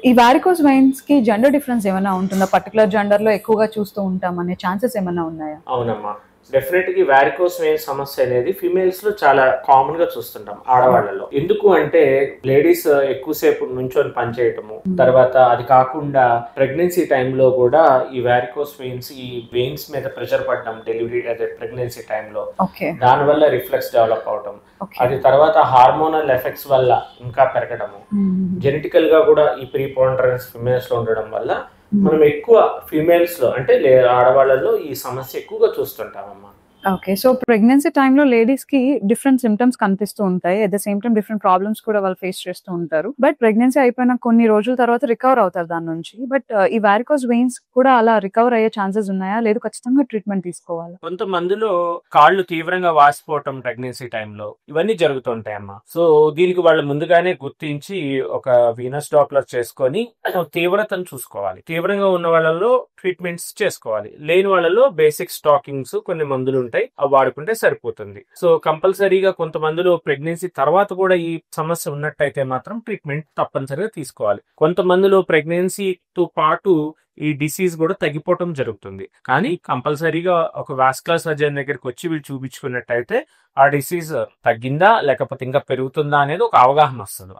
ఈ varicose veins కి gender difference ఏమైనా ఉంటుందా? పర్టికులర్ జెండర్ లో ఎక్కువగా చూస్తూ ఉంటాం అనే ఛాన్సెస్ ఏమైనా ఉన్నాయా? అవునమ్మా. డెఫినెట్‌గా వారికోస్ వెయిన్ సమస్య అనేది ఫీమేల్స్ లో చాలా కామన్ గా చూస్తుంటాం ఆడవాళ్ళలో. ఎందుకు అంటే లేడీస్ ఎక్కువ సేపు నుంచొని పని చేయటము, తర్వాత అది కాకుండా ప్రెగ్నెన్సీ టైంలో కూడా ఈ వారికోస్ వెయిన్స్ ఈ వెయిన్స్ మీద ప్రెషర్ పడడం డెలివరీ అదే ప్రెగ్నెన్సీ టైంలో దానివల్ల రిఫ్లెక్స్ డెవలప్ అవటం, అది తర్వాత హార్మోనల్ ఎఫెక్ట్స్ వల్ల ఇంకా పెరగడము, జెనెటికల్ గా కూడా ఈ ప్రీపాండరెన్స్ ఫిమేల్స్ లో ఉండడం వల్ల మనం ఎక్కువ ఫీమేల్స్ లో అంటే ఆడవాళ్ళలో ఈ సమస్య ఎక్కువగా చూస్తుంటామమ్మా. ఓకే. సో ప్రెగ్నెన్సీ టైంలో లేడీస్ కి డిఫరెంట్ సింప్టమ్స్ కనిపిస్తూ ఉంటాయి. At the same time different problems కూడా వాళ్ళు ఫేస్ చేస్తూ ఉంటారు. బట్ ప్రెగ్నెన్సీ అయిపోయిన కొన్ని రోజుల తర్వాత రికవర్ అవుతారు దాని నుంచి. బట్ ఈ వారికోస్ వెయిన్స్ కూడా అలా రికవర్ అయ్యే ఛాన్సెస్ ఉన్నాయా? లేదు ఖచ్చితంగా ట్రీట్మెంట్ తీసుకోవాలా? కొంతమందిలో కాళ్ళు తీవ్రంగా వాసిపోవటం ప్రెగ్నెన్సీ టైంలో ఇవన్నీ జరుగుతుంటాయమ్మా. సో దీనికి వాళ్ళు ముందుగానే గుర్తించి ఒక వీనస్ డాప్లర్ చేసుకొని తీవ్రతను చూసుకోవాలి. తీవ్రంగా ఉన్న వాళ్ళలో ట్రీట్మెంట్స్ చేసుకోవాలి. లేని వాళ్ళలో బేసిక్ స్టాకింగ్స్ కొన్ని మందులు ఉంటాయి, అవి వాడుకుంటే సరిపోతుంది. సో కంపల్సరీగా కొంతమందిలో ప్రెగ్నెన్సీ తర్వాత కూడా ఈ సమస్య ఉన్నట్టయితే మాత్రం ట్రీట్మెంట్ తప్పనిసరిగా తీసుకోవాలి. కొంతమందిలో ప్రెగ్నెన్సీతో పాటు ఈ డిసీజ్ కూడా తగ్గిపోవటం జరుగుతుంది. కానీ కంపల్సరీగా ఒక వాస్కులర్ సర్జన్ దగ్గరికి వచ్చి వీళ్ళు చూపించుకున్నట్టయితే ఆ డిసీజ్ తగ్గిందా లేకపోతే ఇంకా పెరుగుతుందా అనేది ఒక అవగాహన వస్తుంది.